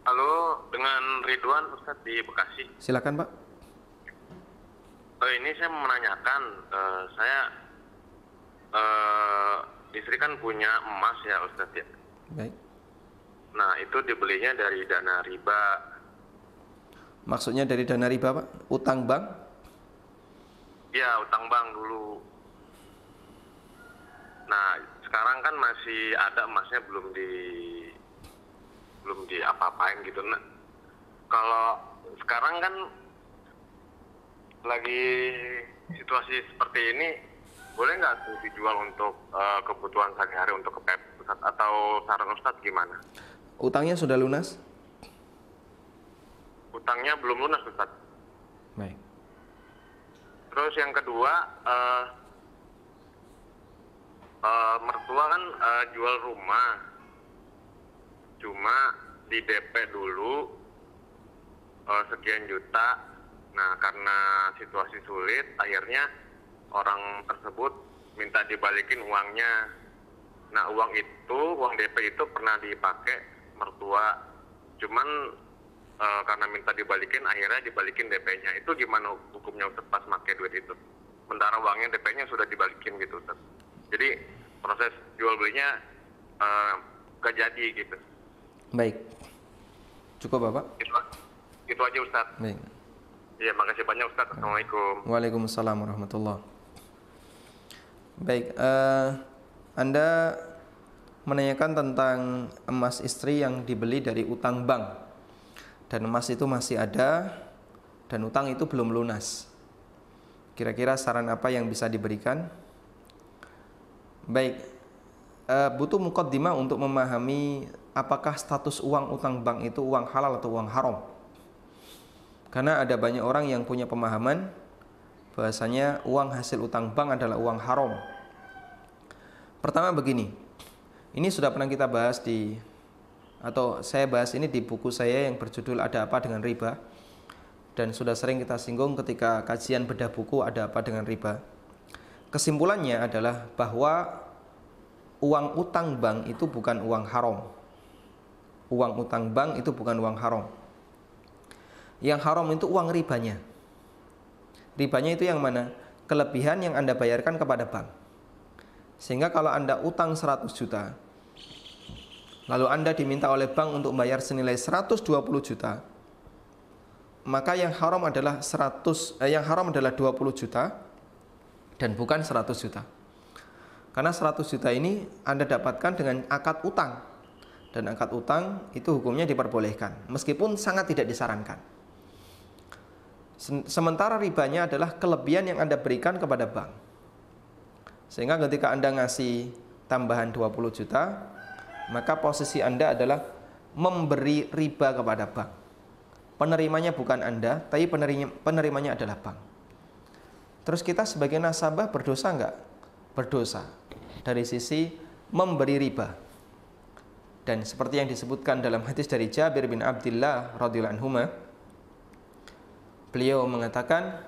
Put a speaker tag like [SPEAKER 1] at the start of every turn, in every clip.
[SPEAKER 1] Halo, dengan Ridwan Ustadz di Bekasi.
[SPEAKER 2] Silakan Pak.
[SPEAKER 1] Ini saya menanyakan, saya eh, istri kan punya emas ya Ustadz ya.
[SPEAKER 2] Baik.
[SPEAKER 1] Nah itu dibelinya dari dana riba.
[SPEAKER 2] Maksudnya dari dana riba Pak? Utang bank?
[SPEAKER 1] Ya utang bank dulu. Nah sekarang kan masih ada emasnya belum di apa-apain gitu. Nah kalau sekarang kan lagi situasi seperti ini, boleh nggak tuh dijual untuk kebutuhan sehari-hari untuk kepepet Ustadz, atau saran Ustadz gimana?
[SPEAKER 2] Utangnya sudah lunas?
[SPEAKER 1] Utangnya belum lunas Ustadz.
[SPEAKER 2] Baik.
[SPEAKER 1] Terus yang kedua, mertua kan jual rumah, cuma di DP dulu sekian juta. Nah karena situasi sulit, akhirnya orang tersebut minta dibalikin uangnya. Nah uang DP itu pernah dipakai mertua, cuman karena minta dibalikin, akhirnya dibalikin DP-nya. Itu gimana hukumnya Ustaz pas pakai duit itu? Sementara uangnya DP-nya sudah dibalikin gitu Ustaz. Jadi proses jual belinya gak jadi gitu.
[SPEAKER 2] Baik. Cukup Bapak?
[SPEAKER 1] Itu aja Ustaz.
[SPEAKER 2] Baik.
[SPEAKER 1] Iya, makasih banyak Ustaz. Assalamualaikum.
[SPEAKER 2] Waalaikumsalam warahmatullahi. Baik, Anda menanyakan tentang emas istri yang dibeli dari utang bank. Dan emas itu masih ada dan utang itu belum lunas. Kira-kira saran apa yang bisa diberikan? Baik, butuh muqaddimah untuk memahami apakah status uang utang bank itu uang halal atau uang haram. Karena ada banyak orang yang punya pemahaman bahwasanya uang hasil utang bank adalah uang haram. Pertama begini, ini sudah pernah kita bahas atau saya bahas ini di buku saya yang berjudul Ada Apa Dengan Riba, dan sudah sering kita singgung ketika kajian bedah buku Ada Apa Dengan Riba. Kesimpulannya adalah bahwa uang utang bank itu bukan uang haram. Uang utang bank itu bukan uang haram. Yang haram itu uang ribanya. Ribanya itu yang mana? Kelebihan yang Anda bayarkan kepada bank. Sehingga kalau Anda utang 100 juta, lalu Anda diminta oleh bank untuk bayar senilai 120 juta, maka yang haram adalah 20 juta dan bukan 100 juta. Karena 100 juta ini Anda dapatkan dengan akad utang. Dan akad utang itu hukumnya diperbolehkan, meskipun sangat tidak disarankan. Sementara ribanya adalah kelebihan yang Anda berikan kepada bank. Sehingga ketika Anda ngasih tambahan 20 juta, maka posisi Anda adalah memberi riba kepada bank. Penerimanya bukan Anda, tapi penerimanya adalah bank. Terus kita sebagai nasabah berdosa enggak? Berdosa dari sisi memberi riba. Dan seperti yang disebutkan dalam hadis dari Jabir bin Abdullah radhiyallahu anhu, beliau mengatakan,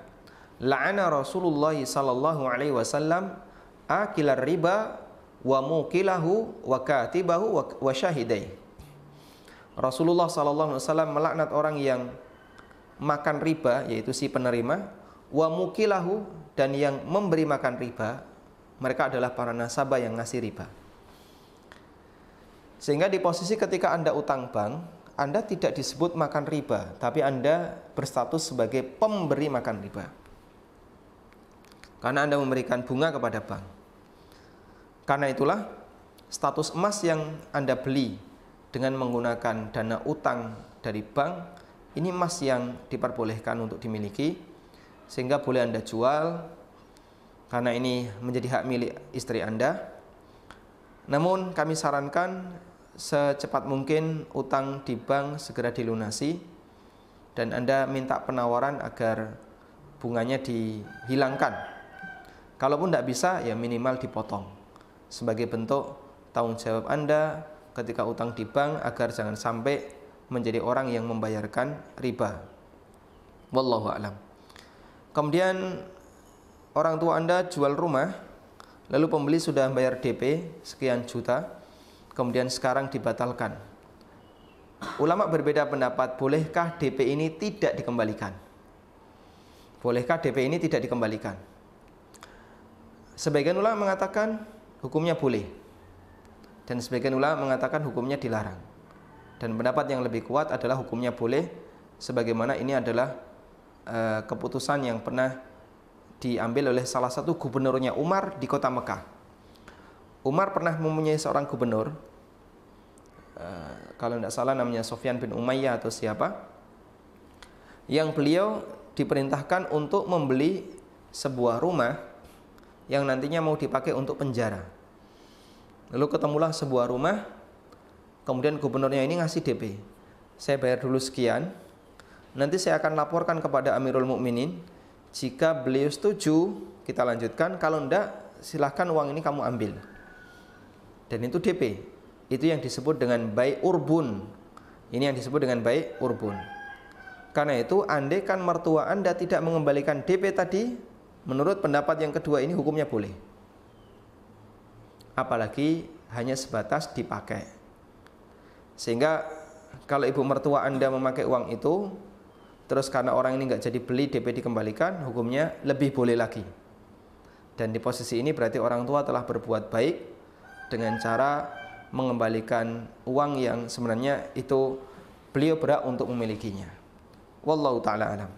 [SPEAKER 2] la'ana Rasulullah sallallahu alaihi wasallam akilar riba wa mukilahu wa katibahu wa syahidai. Rasulullah sallallahu alaihi wasallam melaknat orang yang makan riba, yaitu si penerima, wa mukilahu, dan yang memberi makan riba, mereka adalah para nasabah yang ngasih riba. Sehingga di posisi ketika Anda utang bank, Anda tidak disebut makan riba, tapi Anda berstatus sebagai pemberi makan riba. Karena Anda memberikan bunga kepada bank. Karena itulah status emas yang Anda beli dengan menggunakan dana utang dari bank, ini emas yang diperbolehkan untuk dimiliki, sehingga boleh Anda jual karena ini menjadi hak milik istri Anda. Namun kami sarankan secepat mungkin utang di bank segera dilunasi, dan Anda minta penawaran agar bunganya dihilangkan. Kalaupun tidak bisa, ya minimal dipotong sebagai bentuk tanggung jawab Anda ketika utang di bank, agar jangan sampai menjadi orang yang membayarkan riba. Wallahu a'lam. Kemudian orang tua Anda jual rumah, lalu pembeli sudah bayar DP sekian juta, kemudian sekarang dibatalkan. ulama berbeda pendapat, bolehkah DP ini tidak dikembalikan? Bolehkah DP ini tidak dikembalikan? Sebagian ulama mengatakan hukumnya boleh, dan sebagian ulama mengatakan hukumnya dilarang. Dan pendapat yang lebih kuat adalah hukumnya boleh, sebagaimana ini adalah keputusan yang pernah diambil oleh salah satu gubernurnya Umar di kota Mekah. Umar pernah mempunyai seorang gubernur, kalau tidak salah namanya Sofyan bin Umayyah atau siapa, yang beliau diperintahkan untuk membeli sebuah rumah yang nantinya mau dipakai untuk penjara. Lalu ketemulah sebuah rumah, kemudian gubernurnya ini ngasih DP. Saya bayar dulu sekian, nanti saya akan laporkan kepada Amirul Mukminin. Jika beliau setuju, kita lanjutkan. Kalau tidak, silahkan uang ini kamu ambil. Dan itu DP. Itu yang disebut dengan bai' urbun. Ini yang disebut dengan bai' urbun. Karena itu, andaikan mertua Anda tidak mengembalikan DP tadi, menurut pendapat yang kedua ini hukumnya boleh. Apalagi hanya sebatas dipakai. Sehingga kalau ibu mertua Anda memakai uang itu, terus karena orang ini nggak jadi beli, DP dikembalikan, hukumnya lebih boleh lagi. Dan di posisi ini berarti orang tua telah berbuat baik dengan cara mengembalikan uang yang sebenarnya itu beliau berhak untuk memilikinya. Wallahu ta'ala alam.